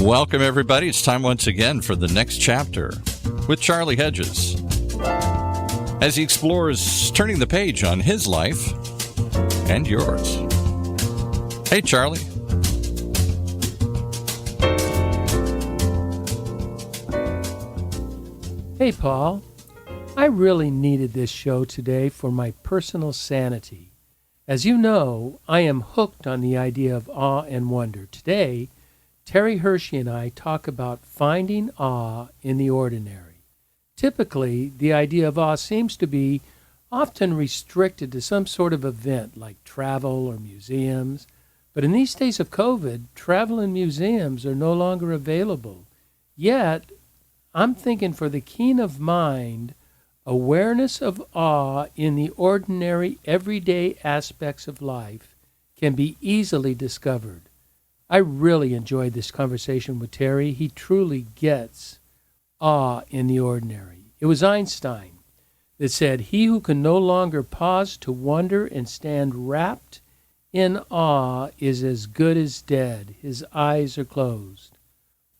Welcome, everybody. It's time once again for the next chapter with Charlie Hedges as he explores turning the page on his life and yours. Hey, Charlie. Hey, Paul. I really needed this show today for my personal sanity. As you know, I am hooked on the idea of awe and wonder. Today, Terry Hershey and I talk about finding awe in the ordinary. Typically, the idea of awe seems to be often restricted to some sort of event like travel or museums. But in these days of COVID, travel and museums are no longer available. Yet, I'm thinking for the keen of mind, awareness of awe in the ordinary, everyday aspects of life can be easily discovered. I really enjoyed this conversation with Terry. He truly gets awe in the ordinary. It was Einstein that said, "He who can no longer pause to wonder and stand rapt in awe is as good as dead. His eyes are closed."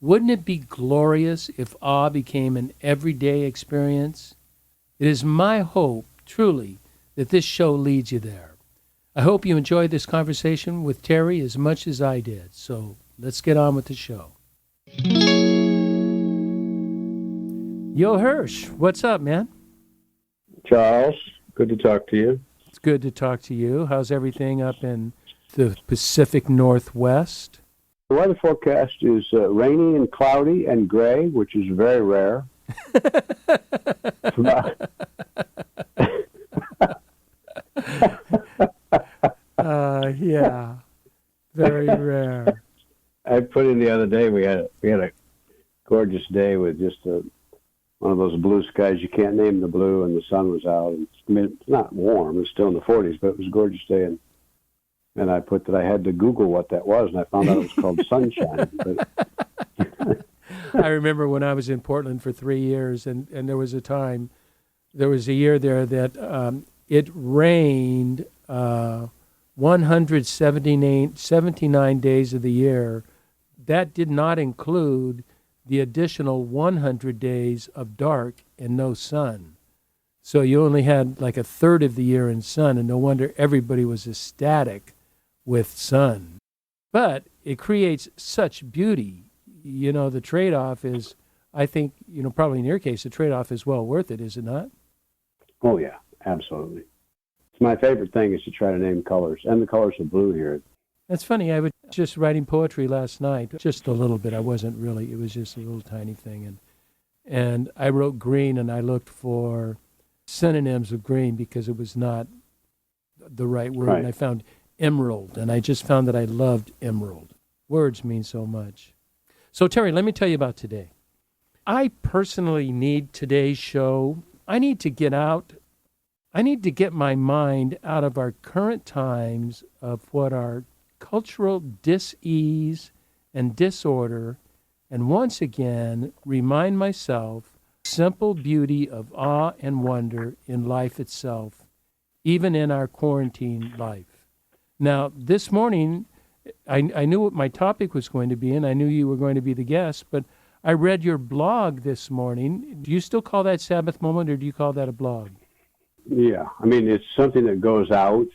Wouldn't it be glorious if awe became an everyday experience? It is my hope, truly, that this show leads you there. I hope you enjoyed this conversation with Terry as much as I did. So let's get on with the show. Yo, Hirsch, what's up, man? Charles, good to talk to you. It's good to talk to you. How's everything up in the Pacific Northwest? The weather forecast is rainy and cloudy and gray, which is very rare. Yeah, very rare. I put in the other day, we had a gorgeous day with just one of those blue skies. You can't name the blue, and the sun was out. And, I mean, it's not warm. It's still in the 40s, but it was a gorgeous day. And I put that I had to Google what that was, and I found out it was called sunshine. But I remember when I was in Portland for 3 years, and there was a year there that it rained 179 days of the year. That did not include the additional 100 days of dark and no sun. So you only had like a third of the year in sun, and no wonder everybody was ecstatic with sun. But it creates such beauty. You know, the trade-off is, I think, probably in your case, the trade-off is well worth it, is it not? Oh, yeah, absolutely. It's my favorite thing is to try to name colors, and the colors of blue here. That's funny. I was just writing poetry last night, just a little bit. I wasn't really, it was just a little tiny thing. And I wrote green, and I looked for synonyms of green because it was not the right word. Right. And I found emerald, and I just found that I loved emerald. Words mean so much. So, Terry, let me tell you about today. I personally need today's show. I need to get my mind out of our current times of what are cultural dis-ease and disorder, and once again remind myself simple beauty of awe and wonder in life itself, even in our quarantine life. Now, this morning, I knew what my topic was going to be, and I knew you were going to be the guest, but I read your blog this morning. Do you still call that Sabbath Moment, or do you call that a blog? Yeah, I mean, it's something that goes out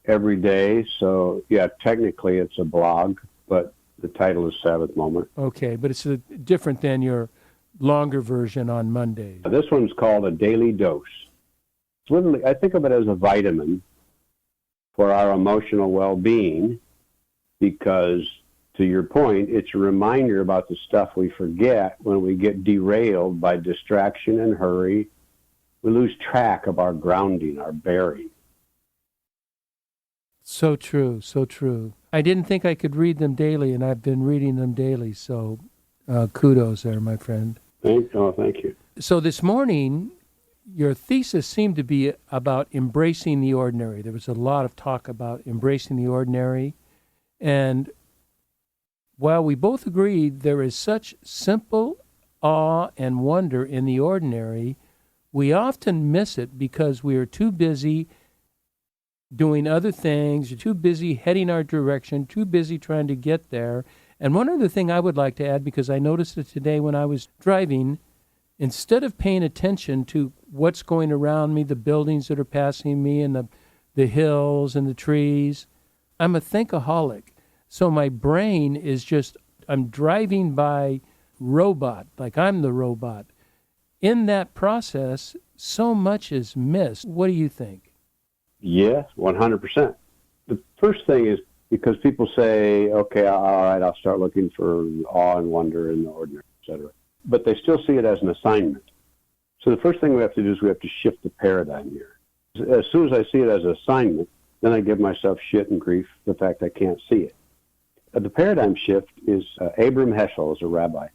every day, so, yeah, technically it's a blog, but the title is Sabbath Moment. Okay, but it's different than your longer version on Mondays. This one's called A Daily Dose. It's literally, I think of it as a vitamin for our emotional well-being, because, to your point, it's a reminder about the stuff we forget when we get derailed by distraction and hurry. We lose track of our grounding, our bearing. So true, so true. I didn't think I could read them daily, and I've been reading them daily, so kudos there, my friend. Thank you. So this morning, your thesis seemed to be about embracing the ordinary. There was a lot of talk about embracing the ordinary. And while we both agreed there is such simple awe and wonder in the ordinary, we often miss it because we are too busy doing other things, too busy heading our direction, too busy trying to get there, And one other thing I would like to add, because I noticed it today when I was driving, instead of paying attention to what's going around me, the buildings that are passing me and the hills and the trees, I'm a thinkaholic. So my brain is just, I'm driving by robot, like I'm the robot. In that process, so much is missed. What do you think? Yes, 100%. The first thing is because people say, okay, all right, I'll start looking for awe and wonder in the ordinary, etc. But they still see it as an assignment. So the first thing we have to do is we have to shift the paradigm here. As soon as I see it as an assignment, then I give myself shit and grief for the fact I can't see it. The paradigm shift is, Abram Heschel is a rabbi,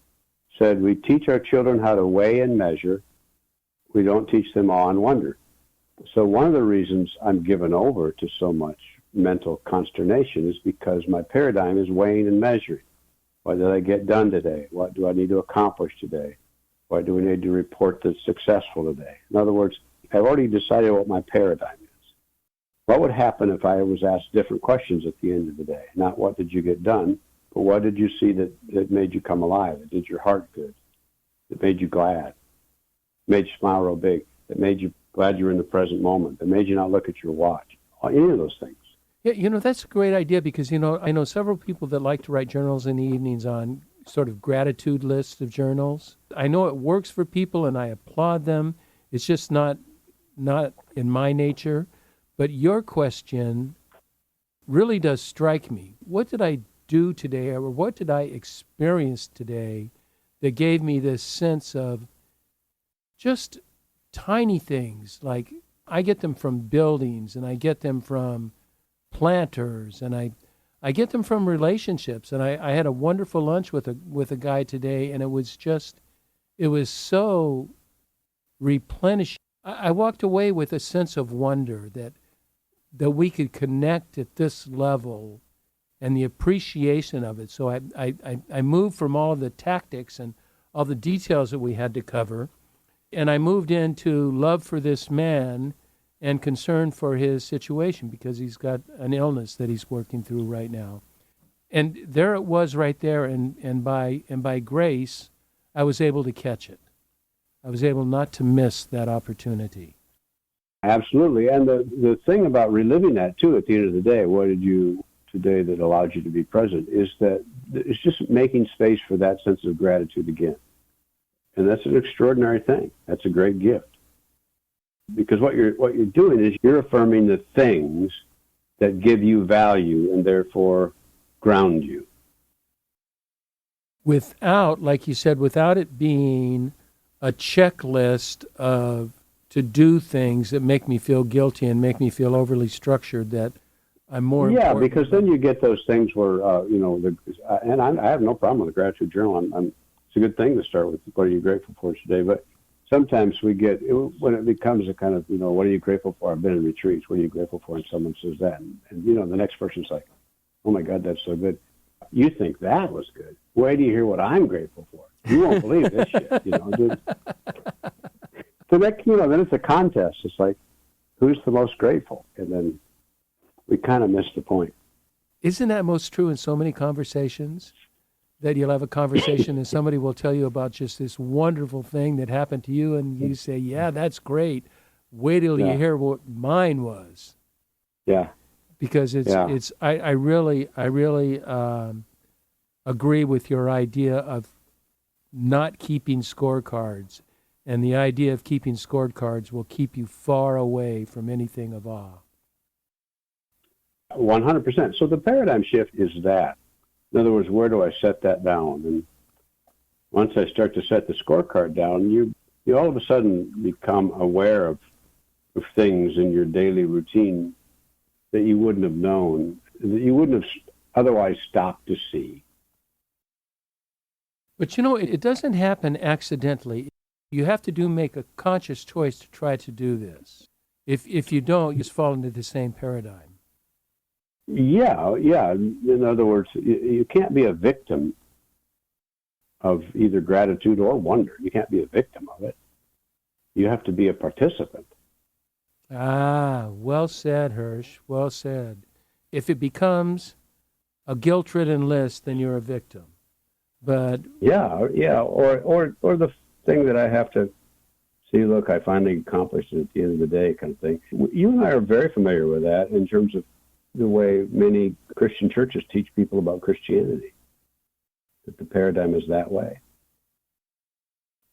said we teach our children how to weigh and measure. We don't teach them awe and wonder. So one of the reasons I'm given over to so much mental consternation is because my paradigm is weighing and measuring. What did I get done today? What do I need to accomplish today? What do we need to report that's successful today? In other words, I've already decided what my paradigm is. What would happen if I was asked different questions at the end of the day? Not what did you get done, but what did you see that made you come alive, that did your heart good, that made you glad, made you smile real big, that made you glad you were in the present moment, that made you not look at your watch, any of those things. Yeah, that's a great idea because, I know several people that like to write journals in the evenings on sort of gratitude lists of journals. I know it works for people and I applaud them. It's just not in my nature. But your question really does strike me. What did I do today or what did I experience today that gave me this sense of just tiny things? Like I get them from buildings and I get them from planters and I get them from relationships. And I had a wonderful lunch with a guy today, and it was so replenishing. I walked away with a sense of wonder that we could connect at this level and the appreciation of it. So I moved from all of the tactics and all the details that we had to cover, and I moved into love for this man and concern for his situation because he's got an illness that he's working through right now. And there it was right there, and by grace, I was able to catch it. I was able not to miss that opportunity. Absolutely. And the thing about reliving that, too, at the end of the day, what did you today that allowed you to be present, is that it's just making space for that sense of gratitude again. And that's an extraordinary thing. That's a great gift. Because what you're doing is you're affirming the things that give you value and therefore ground you. Without, like you said, without it being a checklist of to-do things that make me feel guilty and make me feel overly structured, that I'm more Yeah, important. because then you get those things where, and I have no problem with the gratitude journal. It's a good thing to start with, what are you grateful for today? But sometimes we get, when it becomes a kind of, what are you grateful for? I've been in retreats. What are you grateful for? And someone says that. And the next person's like, oh, my God, that's so good. You think that was good. Wait till you hear what I'm grateful for. You won't believe this shit, dude. So that, then it's a contest. It's like, who's the most grateful? And then we kind of miss the point. Isn't that most true in so many conversations? That you'll have a conversation and somebody will tell you about just this wonderful thing that happened to you, and you say, yeah, that's great. Wait till you hear what mine was. Yeah. Because I really agree with your idea of not keeping scorecards. And the idea of keeping scorecards will keep you far away from anything of awe. 100%. So the paradigm shift is that. In other words, where do I set that down? And once I start to set the scorecard down, you all of a sudden become aware of things in your daily routine that you wouldn't have known, that you wouldn't have otherwise stopped to see. But it doesn't happen accidentally. You have to make a conscious choice to try to do this. If you don't, you just fall into the same paradigm. Yeah. In other words, you can't be a victim of either gratitude or wonder. You can't be a victim of it. You have to be a participant. Ah, well said, Hirsch. Well said. If it becomes a guilt-ridden list, then you're a victim. But yeah, or the thing that I have to see, look, I finally accomplished it at the end of the day kind of thing. You and I are very familiar with that in terms of the way many Christian churches teach people about Christianity, that the paradigm is that way.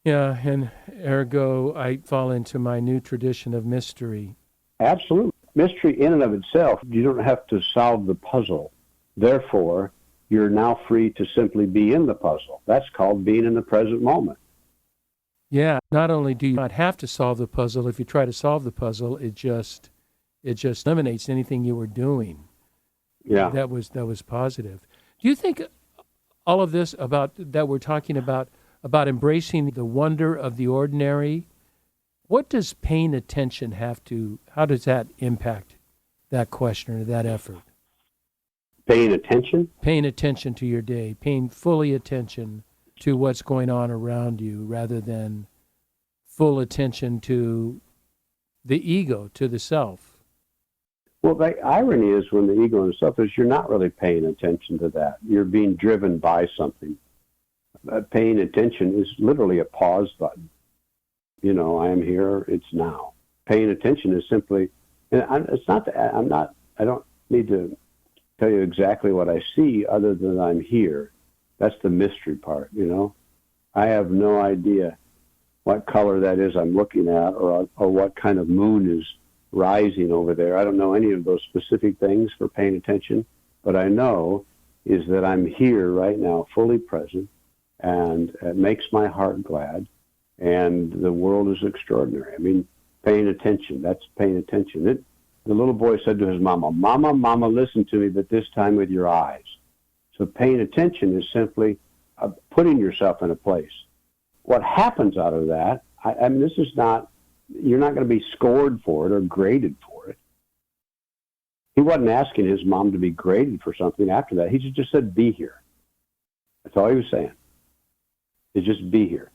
yeah, and ergo, I fall into my new tradition of mystery. Absolutely. Mystery in and of itself, you don't have to solve the puzzle. Therefore, you're now free to simply be in the puzzle. That's called being in the present moment. Yeah, not only do you not have to solve the puzzle, if you try to solve the puzzle, it just eliminates anything you were doing. Yeah. That was positive. Do you think all of this about that we're talking about embracing the wonder of the ordinary, what does paying attention how does that impact that question or that effort? Paying attention? Paying attention to your day, paying fully attention to what's going on around you rather than full attention to the ego, to the self. Well, the irony is when the ego and the self is you're not really paying attention to that. You're being driven by something. Paying attention is literally a pause button. I am here, it's now. Paying attention is simply, and I don't need to tell you exactly what I see other than I'm here. That's the mystery part, I have no idea what color that is I'm looking at or what kind of moon is rising over there. I don't know any of those specific things for paying attention, but I know is that I'm here right now, fully present, and it makes my heart glad, and the world is extraordinary. I mean, paying attention, that's paying attention. The little boy said to his mama, Mama, listen to me, but this time with your eyes. So paying attention is simply putting yourself in a place. What happens out of that, I mean, this is not, you're not going to be scored for it or graded for it. He wasn't asking his mom to be graded for something after that. He just said, be here. That's all he was saying. Is just be here.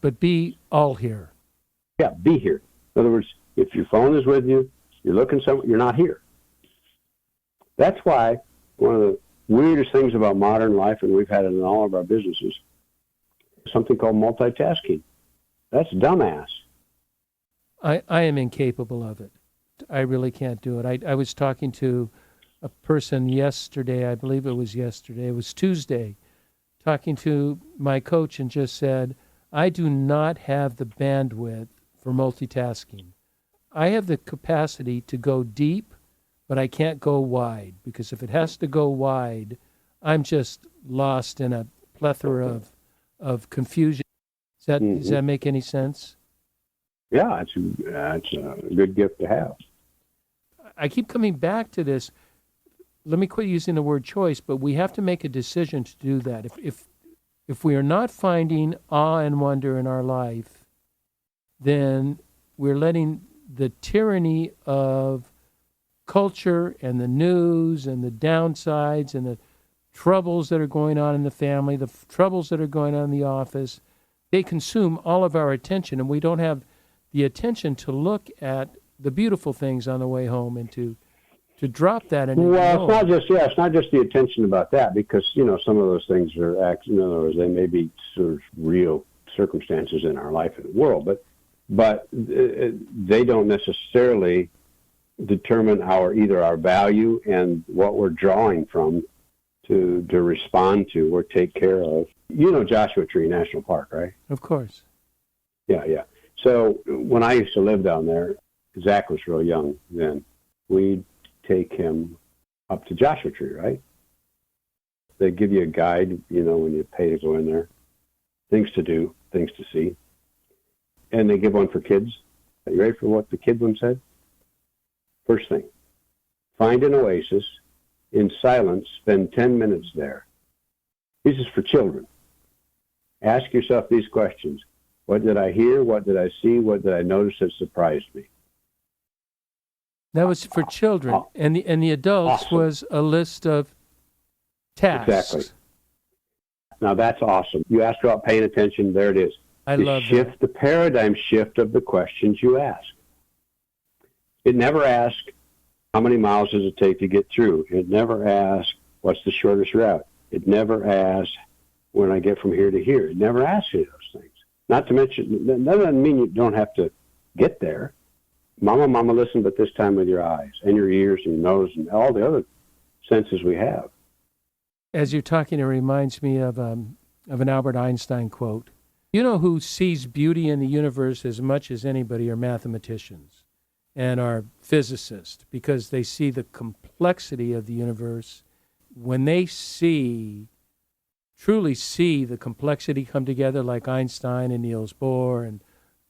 But be all here. Yeah, be here. In other words, if your phone is with you, you're looking somewhere, you're not here. That's why one of the weirdest things about modern life, and we've had it in all of our businesses, something called multitasking. That's dumbass. I am incapable of it. I really can't do it. I was talking to a person yesterday, I believe it was yesterday, it was Tuesday, talking to my coach and just said, I do not have the bandwidth for multitasking. I have the capacity to go deep, but I can't go wide, because if it has to go wide, I'm just lost in a plethora of confusion. Does that make any sense? Yeah, it's a good gift to have. I keep coming back to this. Let me quit using the word choice, but we have to make a decision to do that. If we are not finding awe and wonder in our life, then we're letting the tyranny of culture and the news and the downsides and the troubles that are going on in the family, the troubles that are going on in the office, they consume all of our attention, and we don't have the attention to look at the beautiful things on the way home and to drop that. Well, it's not just the attention about that, because some of those things are in other words, they may be sort of real circumstances in our life and the world, but they don't necessarily determine either our value and what we're drawing from to respond to or take care of. Joshua Tree National Park, right? Of course. Yeah. So when I used to live down there, Zach was real young then. We'd take him up to Joshua Tree, right? They give you a guide, when you pay to go in there. Things to do, things to see. And they give one for kids. Are you ready for what the kid one said? First thing, find an oasis, in silence, spend 10 minutes there. This is for children. Ask yourself these questions. What did I hear? What did I see? What did I notice that surprised me? That was for children, and the adults awesome. Was a list of tasks. Exactly. Now that's awesome. You asked about paying attention. There it is. I love shift, the paradigm shift of the questions you ask. It never asks, how many miles does it take to get through? It never asks, what's the shortest route? It never asks, when I get from here to here. It never asks you those things. Not to mention, that doesn't mean you don't have to get there. Mama, listen, but this time with your eyes and your ears and your nose and all the other senses we have. As you're talking, it reminds me of an Albert Einstein quote. You know who sees beauty in the universe as much as anybody are mathematicians and are physicists, because they see the complexity of the universe. When they truly see the complexity come together, like Einstein and Niels Bohr and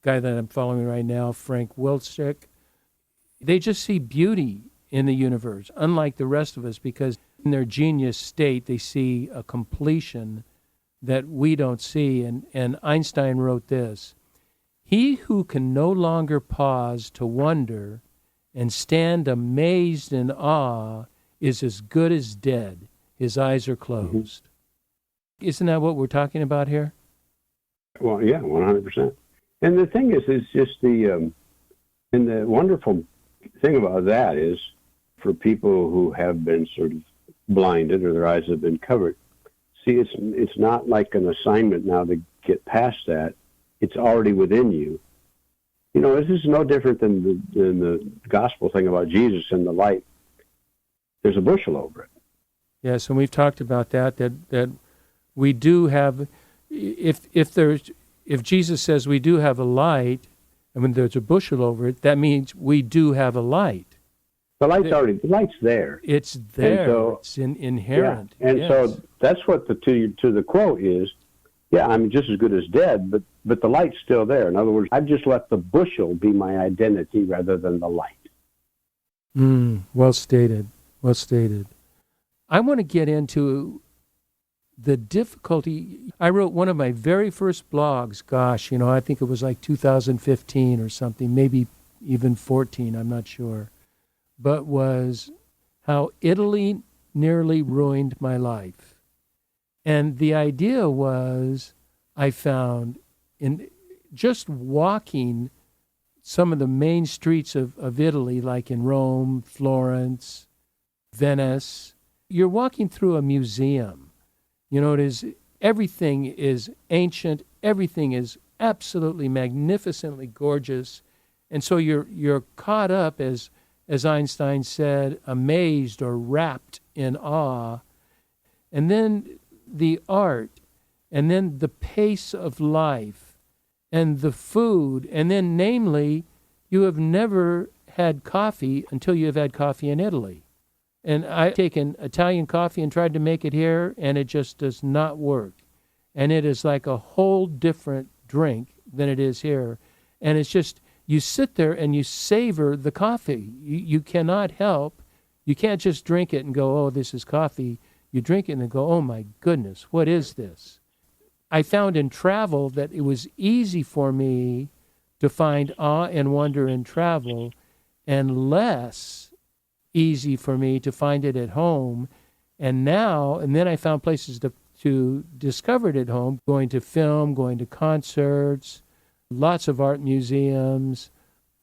the guy that I'm following right now, Frank Wilczek, they just see beauty in the universe, unlike the rest of us, because in their genius state, they see a completion that we don't see. And Einstein wrote this: "He who can no longer pause to wonder and stand amazed in awe is as good as dead. His eyes are closed." Mm-hmm. Isn't that what we're talking about here? Well, yeah, 100%. And the thing is, it's just and the wonderful thing about that is, for people who have been sort of blinded or their eyes have been covered, see, it's not like an assignment now to get past that. It's already within you. You know, this is no different than the gospel thing about Jesus and the light. There's a bushel over it. Yes, and we've talked about that we do have, if Jesus says we do have a light, and when there's a bushel over it, that means we do have a light. The light's there. It's there. So, it's inherent. Yeah. And yes. so that's what to the quote is. Yeah, I'm just as good as dead, but the light's still there. In other words, I've just let the bushel be my identity rather than the light. Well stated. Well stated. I want to get into the difficulty. I wrote one of my very first blogs, I think it was like 2015 or something, maybe even 14, I'm not sure, but was how Italy nearly ruined my life. And the idea was, I found in just walking some of the main streets of Italy, like in Rome, Florence, Venice, you're walking through a museum. Everything is ancient, everything is absolutely magnificently gorgeous. And so you're caught up, as Einstein said, amazed or rapt in awe. And then the art, and then the pace of life, and the food, and then namely, you have never had coffee until you have had coffee in Italy. And I've taken Italian coffee and tried to make it here, and it just does not work. And it is like a whole different drink than it is here. And it's just, you sit there and you savor the coffee. You cannot help. You can't just drink it and go, oh, this is coffee. You drink it and go, oh my goodness, what is this? I found in travel that it was easy for me to find awe and wonder in travel, and less easy for me to find it at home. And then I found places to discover it at home, going to film, going to concerts, lots of art museums,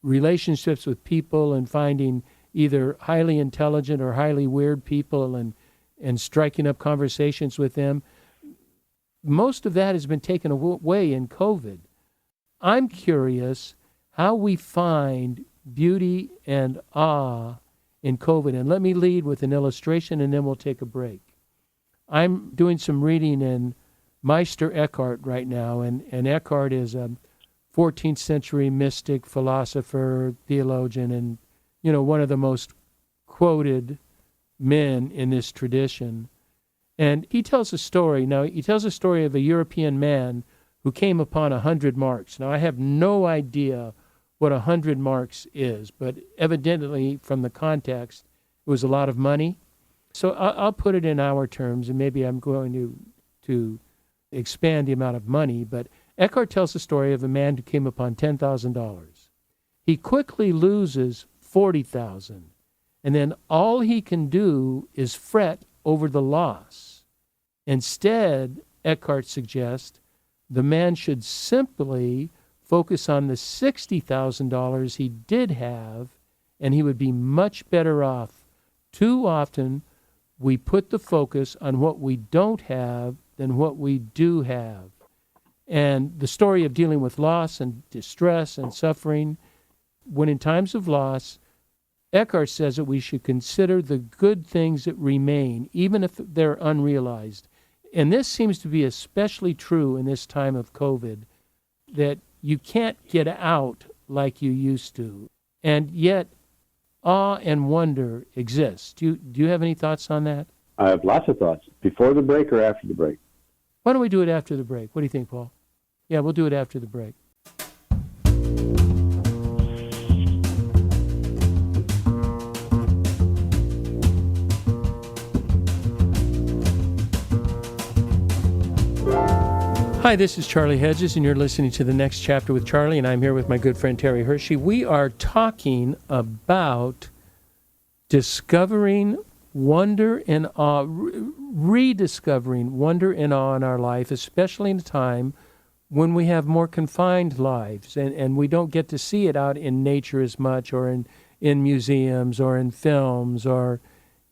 relationships with people, and finding either highly intelligent or highly weird people and striking up conversations with them. Most of that has been taken away in COVID. I'm curious how we find beauty and awe in COVID. And let me lead with an illustration, and then we'll take a break. I'm doing some reading in Meister Eckhart right now, and Eckhart is a 14th century mystic, philosopher, theologian, and one of the most quoted men in this tradition. And he tells a story. Now, he tells a story of a European man who came upon 100 marks. Now, I have no idea what 100 marks is, but evidently from the context, it was a lot of money. So I'll put it in our terms, and maybe I'm going to expand the amount of money, but Eckhart tells the story of a man who came upon $10,000. He quickly loses $40,000, and then all he can do is fret over the loss. Instead, Eckhart suggests the man should simply focus on the $60,000 he did have, and he would be much better off. Too often, we put the focus on what we don't have than what we do have. And the story of dealing with loss and distress and suffering, when in times of loss, Eckhart says that we should consider the good things that remain, even if they're unrealized. And this seems to be especially true in this time of COVID, that you can't get out like you used to. And yet, awe and wonder exist. Do you have any thoughts on that? I have lots of thoughts. Before the break or after the break? Why don't we do it after the break? What do you think, Paul? Yeah, we'll do it after the break. Hi, this is Charlie Hedges, and you're listening to The Next Chapter with Charlie, and I'm here with my good friend Terry Hershey. We are talking about discovering wonder and awe, rediscovering wonder and awe in our life, especially in a time when we have more confined lives, and we don't get to see it out in nature as much, or in museums, or in films, or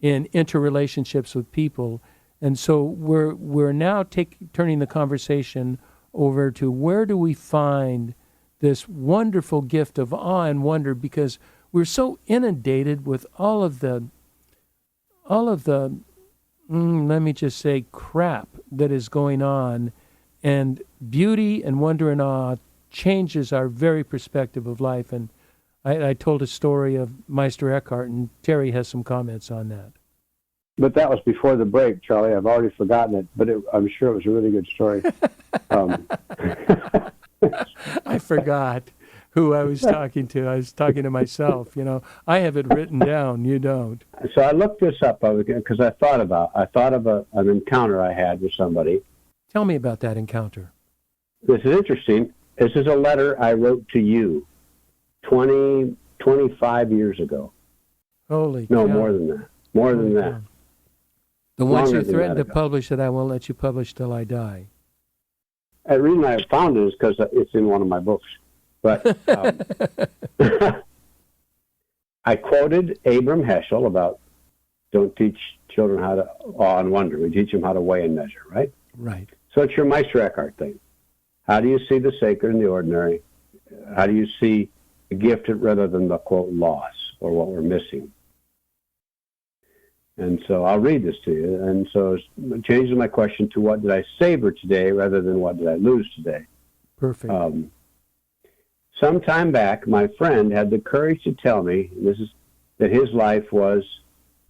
in interrelationships with people. And so we're now turning the conversation over to where do we find this wonderful gift of awe and wonder, because we're so inundated with all of the let me just say crap that is going on, and beauty and wonder and awe changes our very perspective of life. And I told a story of Meister Eckhart, and Terry has some comments on that. But that was before the break, Charlie. I've already forgotten it, but I'm sure it was a really good story. I forgot who I was talking to. I was talking to myself. I have it written down. You don't. So I looked this up because I thought of an encounter I had with somebody. Tell me about that encounter. This is interesting. This is a letter I wrote to you 25 years ago. Holy No, cow. More than that. More than that. The ones you Longer than threatened that to ago. publish that I won't let you publish till I die. The reason I found it is because it's in one of my books. But I quoted Abram Heschel about don't teach children how to awe and wonder. We teach them how to weigh and measure, right? Right. So it's your Meister Eckhart thing. How do you see the sacred in the ordinary? How do you see the gift rather than the, quote, loss or what we're missing? And so I'll read this to you. And so it changes my question to what did I savor today rather than what did I lose today? Perfect. Some time back, my friend had the courage to tell me that his life was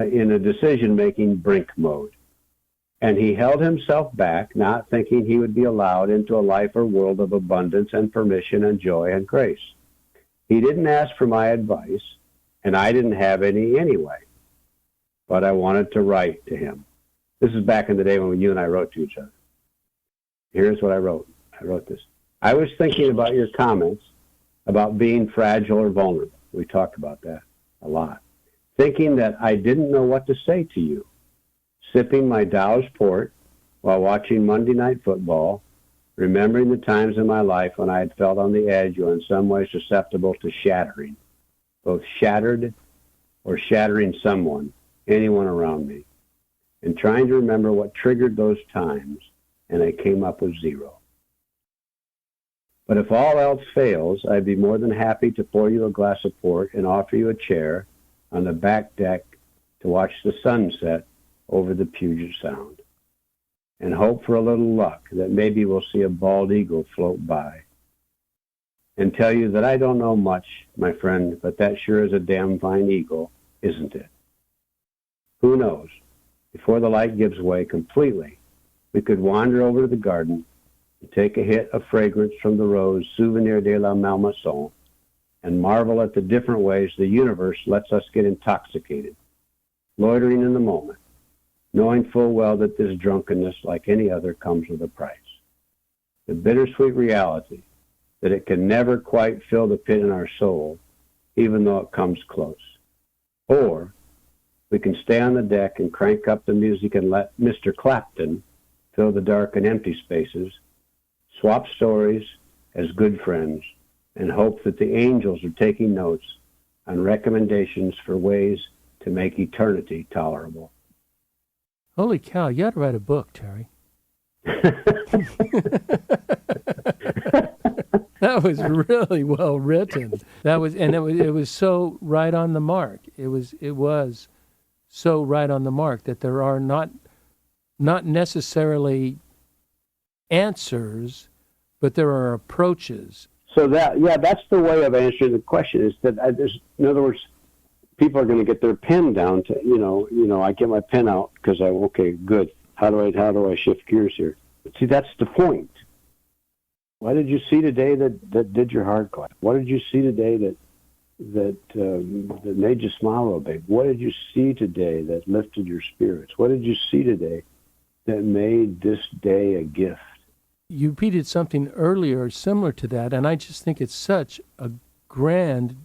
in a decision-making brink mode. And he held himself back, not thinking he would be allowed into a life or world of abundance and permission and joy and grace. He didn't ask for my advice, and I didn't have any anyway. But I wanted to write to him. This is back in the day when you and I wrote to each other. Here's what I wrote. I wrote this. I was thinking about your comments about being fragile or vulnerable. We talked about that a lot. Thinking that I didn't know what to say to you. Sipping my Dow's port while watching Monday Night Football, remembering the times in my life when I had felt on the edge or in some way susceptible to shattering, both shattered or shattering someone, anyone around me, and trying to remember what triggered those times, and I came up with 0. But if all else fails, I'd be more than happy to pour you a glass of port and offer you a chair on the back deck to watch the sunset over the Puget Sound, and hope for a little luck that maybe we'll see a bald eagle float by. And tell you that I don't know much, my friend, but that sure is a damn fine eagle, isn't it? Who knows? Before the light gives way completely, we could wander over to the garden and take a hit of fragrance from the rose Souvenir de la Malmaison and marvel at the different ways the universe lets us get intoxicated, loitering in the moment, knowing full well that this drunkenness, like any other, comes with a price. The bittersweet reality that it can never quite fill the pit in our soul, even though it comes close. Or we can stay on the deck and crank up the music and let Mr. Clapton fill the dark and empty spaces, swap stories as good friends, and hope that the angels are taking notes on recommendations for ways to make eternity tolerable. Holy cow, you ought to write a book, Terry. That was really well written. It was so right on the mark. It was so right on the mark that there are not necessarily answers, but there are approaches. So that's the way of answering the question. Is that in other words, people are going to get their pen down to I get my pen out because okay, good. How do I shift gears here? See, that's the point. What did you see today that did your heart glad? What did you see today that made you smile a little bit? What did you see today that lifted your spirits? What did you see today that made this day a gift? You repeated something earlier similar to that, and I just think it's such a grand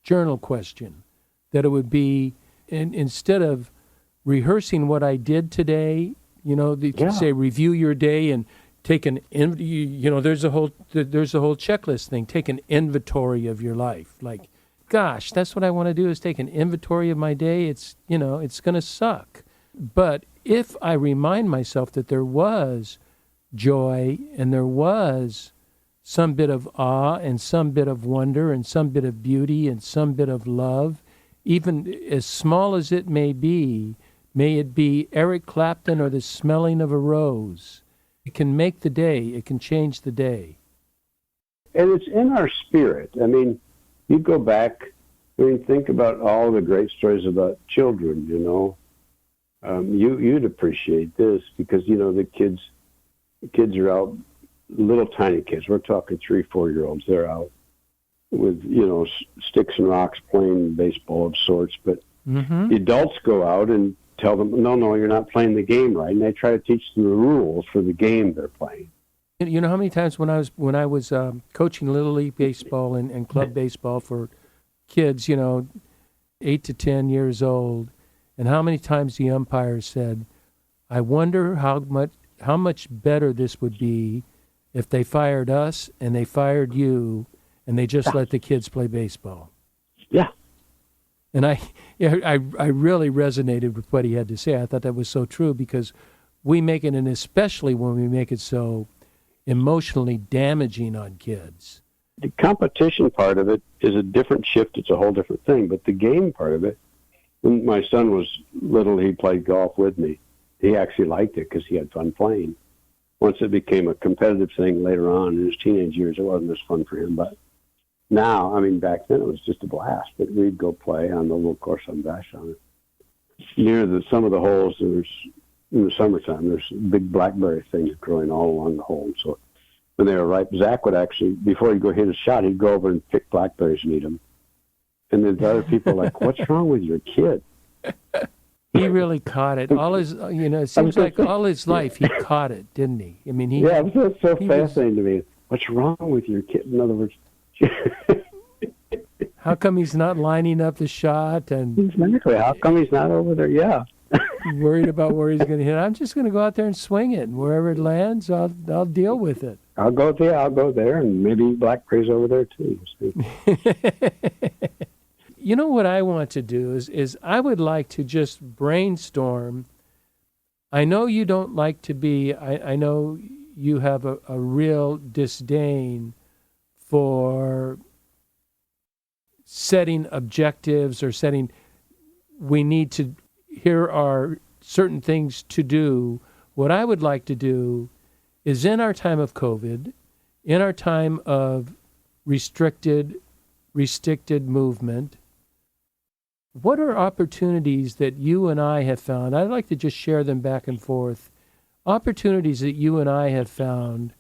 journal question that it would be, instead of rehearsing what I did today, you could say review your day and take there's a whole checklist thing. Take an inventory of your life. Like, gosh, that's what I want to do, is take an inventory of my day. It's it's going to suck. But if I remind myself that there was joy and there was some bit of awe and some bit of wonder and some bit of beauty and some bit of love, even as small as it may it be Eric Clapton or the smelling of a rose, it can make the day. It can change the day. And it's in our spirit. I mean, you go back, think about all the great stories about children, You'd appreciate this because, the kids are out, little tiny kids. We're talking 3-4-year-olds. They're out with, sticks and rocks playing baseball of sorts. But the adults go out and tell them, no, you're not playing the game right. And they try to teach them the rules for the game they're playing. You know how many times when I was coaching Little League baseball and club baseball for kids, 8 to 10 years old, and how many times the umpire said, I wonder how much better this would be if they fired us and they fired you and they just let the kids play baseball. Yeah. And I really resonated with what he had to say. I thought that was so true because we make it, and especially when we make it so emotionally damaging on kids. The competition part of it is a different shift. It's a whole different thing. But the game part of it, when my son was little, he played golf with me. He actually liked it because he had fun playing. Once it became a competitive thing later on in his teenage years, it wasn't as fun for him. But now, back then it was just a blast. But we'd go play on the little course on Vashon. Near some of the holes, in the summertime, there's big blackberry things growing all along the hole. So when they were ripe, Zach would actually, before he'd go hit a shot, he'd go over and pick blackberries and eat them. And then the other people were like, what's wrong with your kid? He really caught it. All his, it seems like all his life he caught it, didn't he? It was so fascinating to me. What's wrong with your kid? In other words, how come he's not lining up the shot? And exactly. How come he's not over there? Yeah. Worried about where he's going to hit. I'm just going to go out there and swing it, and wherever it lands, I'll deal with it. I'll go there, and maybe blackberries over there too. You know what I want to do is I would like to just brainstorm. I know you don't like to be, I know you have a real disdain for setting objectives or here are certain things to do. What I would like to do is, in our time of COVID, in our time of restricted movement, what are opportunities that you and I have found? I'd like to just share them back and forth. Opportunities that you and I have found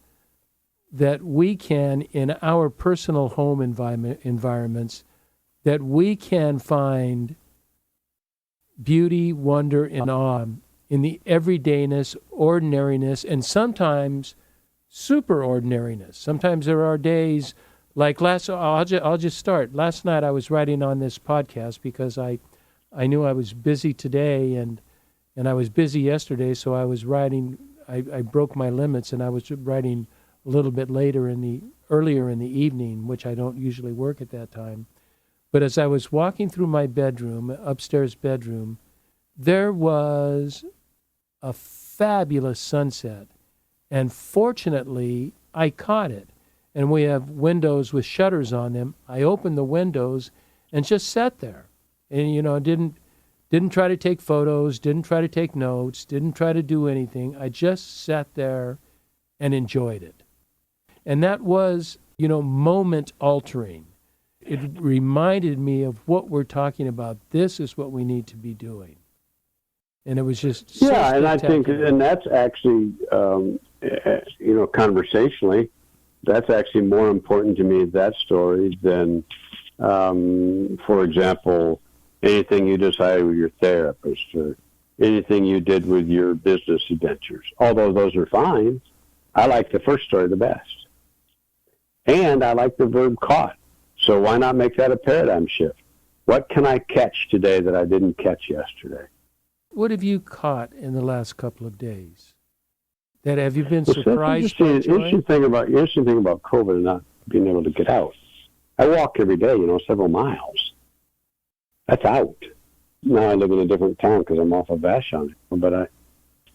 that we can, in our personal home environments, that we can find beauty, wonder, and awe in the everydayness, ordinariness, and sometimes super ordinariness. Sometimes there are days like I'll just start. Last night I was writing on this podcast because I knew I was busy today and I was busy yesterday, so I was writing. I broke my limits and I was writing a little bit earlier in the evening, which I don't usually work at that time. But as I was walking through my bedroom, upstairs bedroom, there was a fabulous sunset. And fortunately, I caught it. And we have windows with shutters on them. I opened the windows and just sat there. And, didn't try to take photos, didn't try to take notes, didn't try to do anything. I just sat there and enjoyed it. And that was, moment altering. It reminded me of what we're talking about. This is what we need to be doing. And it was just so and I think, spectacular. and that's actually, conversationally, that's actually more important to me, that story, than, for example, anything you decided with your therapist or anything you did with your business adventures. Although those are fine, I like the first story the best. And I like the verb caught. So why not make that a paradigm shift? What can I catch today that I didn't catch yesterday? What have you caught in the last couple of days? That have you been Well, surprised the by, Joy? interesting thing about COVID and not being able to get out. I walk every day, several miles. That's out. Now I live in a different town because I'm off of Vashon. But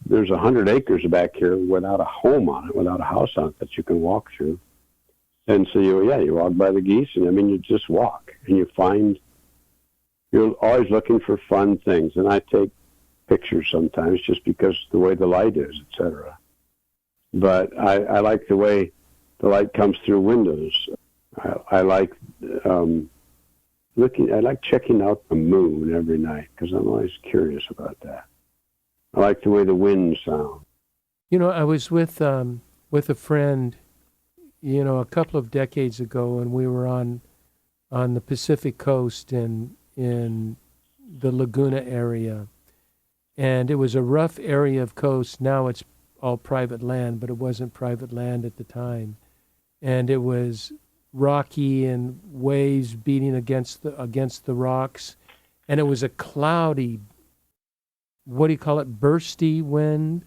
there's 100 acres back here without a home on it, without a house on it that you can walk through. And so you walk by the geese, and you just walk, and you're always looking for fun things. And I take pictures sometimes just because the way the light is, etc. But I like the way the light comes through windows. I like I like checking out the moon every night because I'm always curious about that. I like the way the wind sounds. I was with a friend, a couple of decades ago, and we were on the Pacific coast in the Laguna area. And it was a rough area of coast. Now it's all private land, but it wasn't private land at the time. And it was rocky and waves beating against the rocks. And it was a cloudy, what do you call it, bursty wind?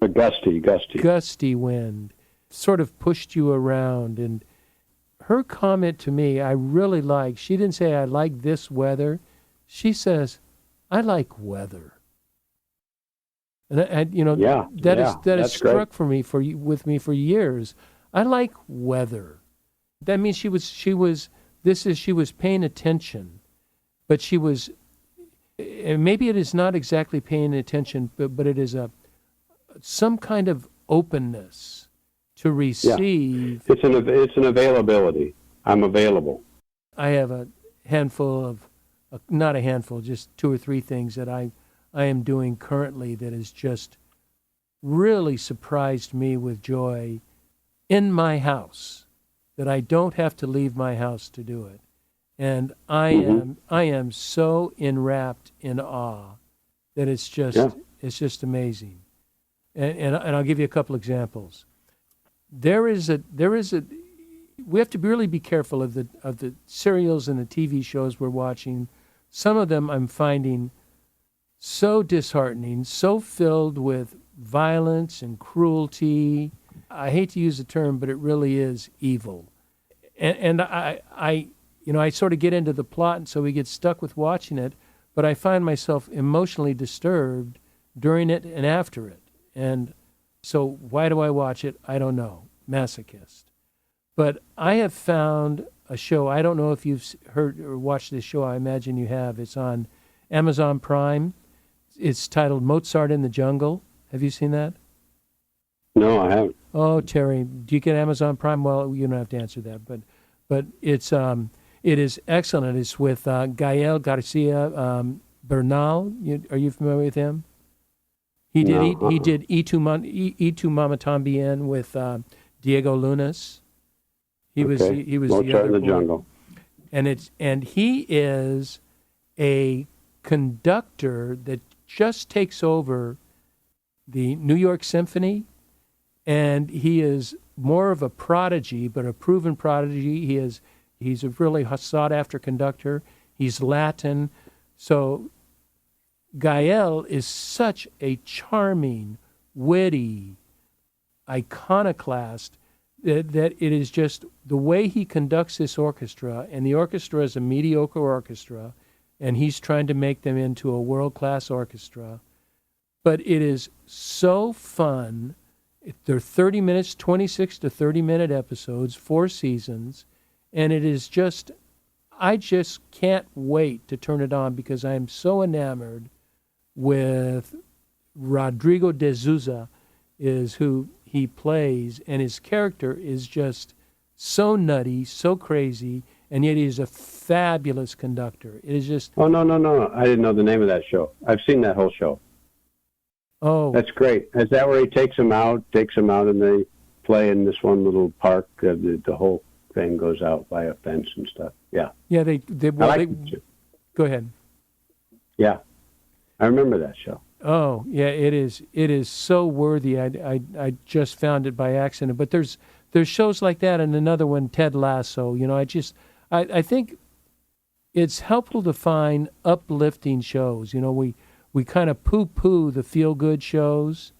A gusty. Gusty wind. Sort of pushed you around. And her comment to me, I really like. She didn't say, I like this weather. She says, I like weather. And that has struck with me for years. I like weather. That means she was paying attention, but she was, and maybe it is not exactly paying attention, but it is some kind of openness to receive. Yeah. It's an availability. I'm available. I have a handful of, not a handful, just 2 or 3 things that I am doing currently that has just really surprised me with joy in my house, that I don't have to leave my house to do it. And I am so enwrapped in awe that it's just amazing. And I'll give you a couple examples. We have to really be careful of the serials and the TV shows we're watching. Some of them I'm finding so disheartening, so filled with violence and cruelty. I hate to use the term, but it really is evil. And I sort of get into the plot, and so we get stuck with watching it, but I find myself emotionally disturbed during it and after it. And so why do I watch it? I don't know. Masochist. But I have found a show. I don't know if you've heard or watched this show. I imagine you have. It's on Amazon Prime. It's titled Mozart in the Jungle. Have you seen that? No, I haven't. Oh, Terry, do you get Amazon Prime? Well, you don't have to answer that, but it is excellent. It's with Gael Garcia Bernal. Are you familiar with him? He did Y Tu Mama Tambien with Diego Lunas. He was Mozart the other in the boy. Jungle. And he is a conductor that just takes over the New York Symphony, and he is more of a prodigy, but a proven prodigy. He's a really sought-after conductor. He's Latin. So Gael is such a charming, witty iconoclast that it is just the way he conducts this orchestra, and the orchestra is a mediocre orchestra, and he's trying to make them into a world-class orchestra. but it is so fun. They're 30 minutes, 26 to 30-minute episodes, 4 seasons, and it is just, I just can't wait to turn it on because I am so enamored with Rodrigo de Souza is who he plays, and his character is just so nutty, so crazy, and yet he's a fabulous conductor. It is just... Oh, no. I didn't know the name of that show. I've seen that whole show. Oh. That's great. Is that where he takes them out, and they play in this one little park? The whole thing goes out by a fence and stuff. Yeah. Yeah, go ahead. Yeah. I remember that show. Oh, yeah, it is so worthy. I just found it by accident. But there's shows like that, and another one, Ted Lasso. I think it's helpful to find uplifting shows. We kind of poo-poo the feel-good shows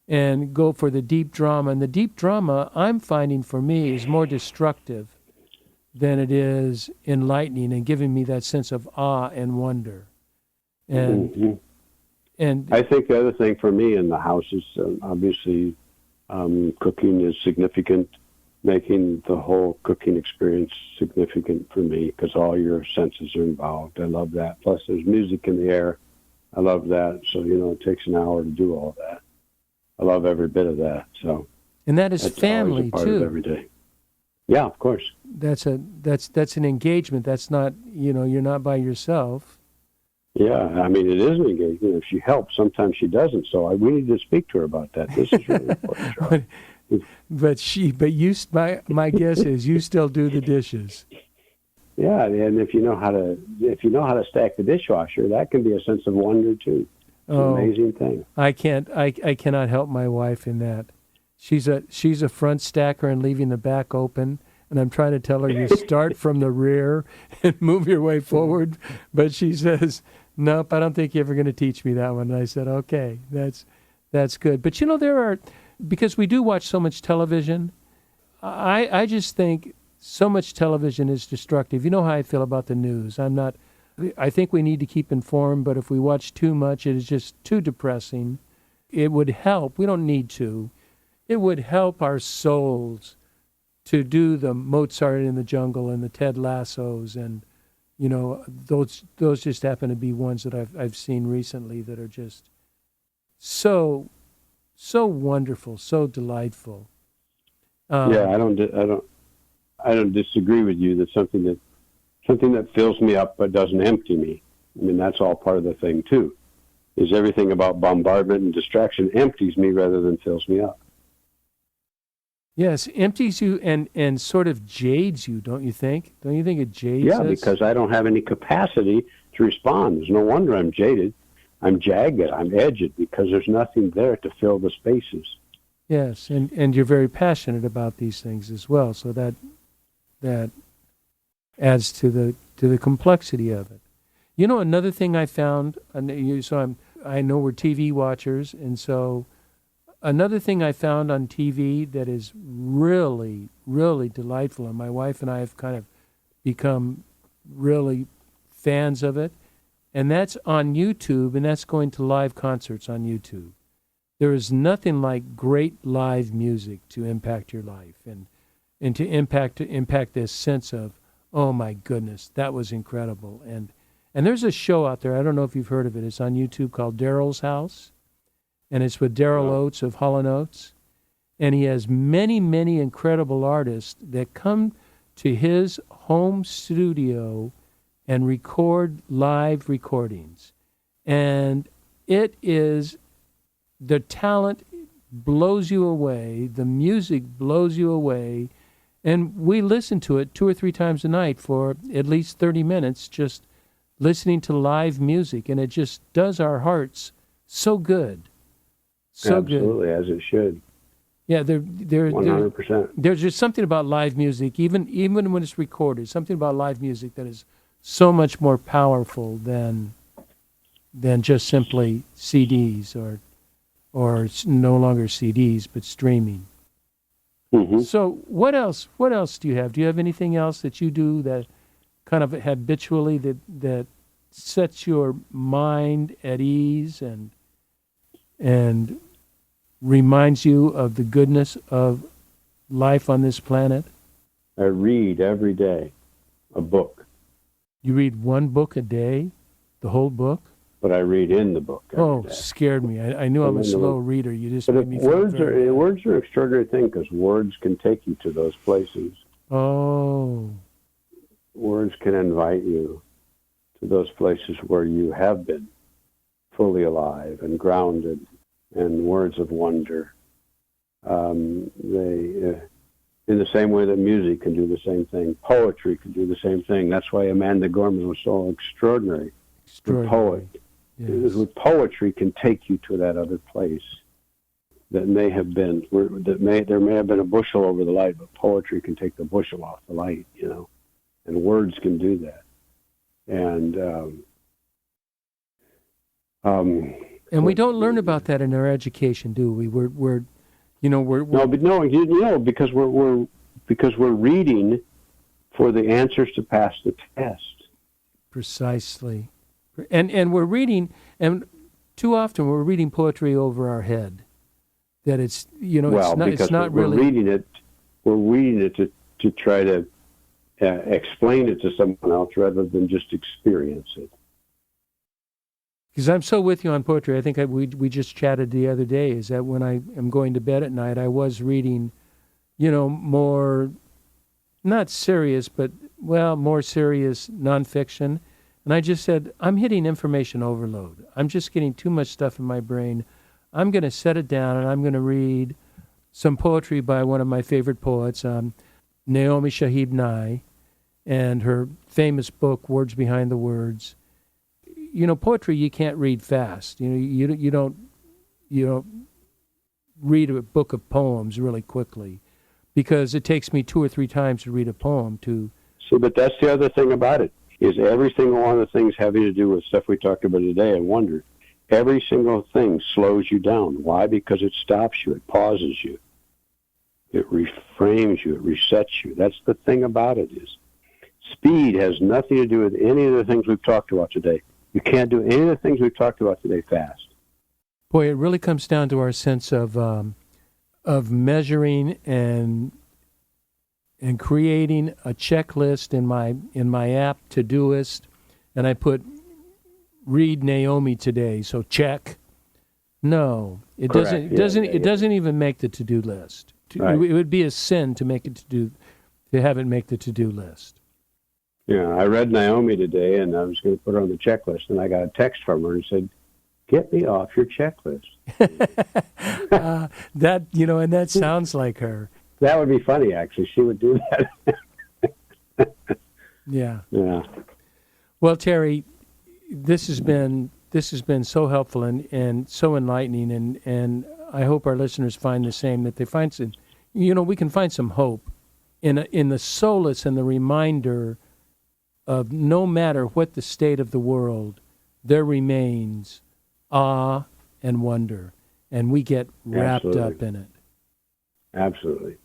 and go for the deep drama. And the deep drama, I'm finding for me, is more destructive than it is enlightening and giving me that sense of awe and wonder. And I think the other thing for me in the house is obviously cooking is significant, making the whole cooking experience significant for me because all your senses are involved. I love that. Plus, there's music in the air. I love that. So, it takes an hour to do all that. I love every bit of that. So, and that is that's family, part too. Of every day. Yeah, of course. That's an engagement. That's not, you're not by yourself. Yeah, I mean, it is an engagement. If she helps, sometimes she doesn't. So we need to speak to her about that. This is really important, Charlie. My guess is you still do the dishes. Yeah, and if you know how to stack the dishwasher, that can be a sense of wonder too. It's an amazing thing. I cannot help my wife in that. She's a front stacker and leaving the back open, and I'm trying to tell her you start from the rear and move your way forward, but she says, "Nope, I don't think you're ever going to teach me that one." And I said, "Okay, that's good." But because we do watch so much television, I just think so much television is destructive. You know how I feel about the news. I think we need to keep informed, but if we watch too much, it is just too depressing. It would help. We don't need to. It would help our souls to do the Mozart in the Jungle and the Ted Lassos, and those just happen to be ones that I've seen recently that are just so wonderful, so delightful. Yeah, I don't disagree with you. That's something that fills me up but doesn't empty me. I mean, that's all part of the thing too. Is everything about bombardment and distraction empties me rather than fills me up. Yes, empties you and sort of jades you, don't you think? Don't you think it jades us? Yeah, because I don't have any capacity to respond. There's no wonder I'm jaded. I'm jagged. I'm edged because there's nothing there to fill the spaces. Yes, and you're very passionate about these things as well, so that adds to the complexity of it. Another thing I found, I know we're TV watchers, and so another thing I found on TV that is really, really delightful, and my wife and I have kind of become really fans of it, and that's on YouTube, and that's going to live concerts on YouTube. There is nothing like great live music to impact your life and to impact this sense of, oh my goodness, that was incredible. And there's a show out there, I don't know if you've heard of it, it's on YouTube called Daryl's House, and it's with Daryl Oates of Hall & Oates, and he has many, many incredible artists that come to his home studio and record live recordings. And it is, the talent blows you away, the music blows you away, and we listen to it 2 or 3 times a night for at least 30 minutes, just listening to live music, and it just does our hearts so good. So Absolutely, good. As it should. Yeah, 100%. There's just something about live music, even when it's recorded, something about live music that is so much more powerful than just simply CDs or no longer CDs, but streaming. Mm-hmm. So what else do you have? Do you have anything else that you do that kind of habitually that sets your mind at ease? And and reminds you of the goodness of life on this planet? I read every day a book, You read one book a day? The whole book? but I read in the book every day. Scared me. I knew I'm a slow reader. You just But made me feel very bad. words are an extraordinary thing because words can take you to those places. Oh, Words can invite you to those places where you have been fully alive and grounded, and words of wonder. In the same way that music can do the same thing, poetry can do the same thing. That's why Amanda Gorman was so extraordinary. The poet. Yes. With poetry can take you to that other place that may have been, there may have been a bushel over the light, but poetry can take the bushel off the light, and words can do that. And we don't learn about that in our education, do we? We're because we're reading for the answers to pass the test. Precisely. And we're reading, and too often we're reading poetry over our head. That it's it's not really. We're reading it to try to explain it to someone else rather than just experience it. Because I'm so with you on poetry. I think we just chatted the other day. Is that when I am going to bed at night, I was reading, more, not serious, but more serious nonfiction. And I just said, I'm hitting information overload. I'm just getting too much stuff in my brain. I'm going to set it down and I'm going to read some poetry by one of my favorite poets, Naomi Shihab Nye, and her famous book, Words Behind the Words. Poetry you can't read fast. You don't read a book of poems really quickly, because it takes me 2 or 3 times to read a poem to. See, but that's the other thing about it. Is every single one of the things having to do with stuff we talked about today, I wonder, every single thing slows you down. Why? Because it stops you. It pauses you. It reframes you. It resets you. That's the thing about it is speed has nothing to do with any of the things we've talked about today. You can't do any of the things we've talked about today fast. Boy, it really comes down to our sense of measuring and creating a checklist in my app Todoist, and I put read Naomi today, so check. No, it Correct. doesn't even make the to-do list. Right. It would be a sin to make it to have it make the to-do list. Yeah, I read Naomi today, and I was going to put her on the checklist, and I got a text from her and said, "Get me off your checklist." And that sounds like her. That would be funny, actually. She would do that. Yeah. Yeah. Well, Terry, this has been so helpful and so enlightening, and I hope our listeners find the same, that they find some, we can find some hope in the solace and the reminder of no matter what the state of the world, there remains awe and wonder, and we get wrapped up in it. Absolutely.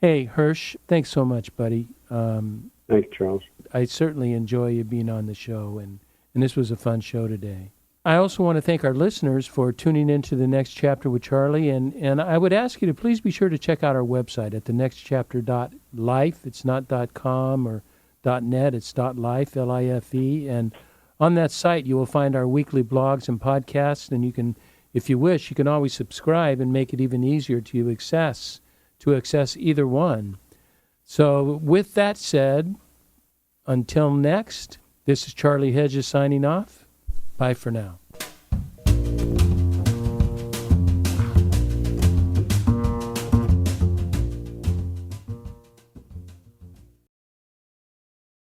Hey, Hirsch, thanks so much, buddy. Thank you, Charles. I certainly enjoy you being on the show, and this was a fun show today. I also want to thank our listeners for tuning into The Next Chapter with Charlie, and I would ask you to please be sure to check out our website at thenextchapter.life. It's not .com or .net, it's .life, L-I-F-E, and on that site you will find our weekly blogs and podcasts, and you can, if you wish, you can always subscribe and make it even easier to access either one. So with that said, until next, this is Charlie Hedges signing off. Bye for now.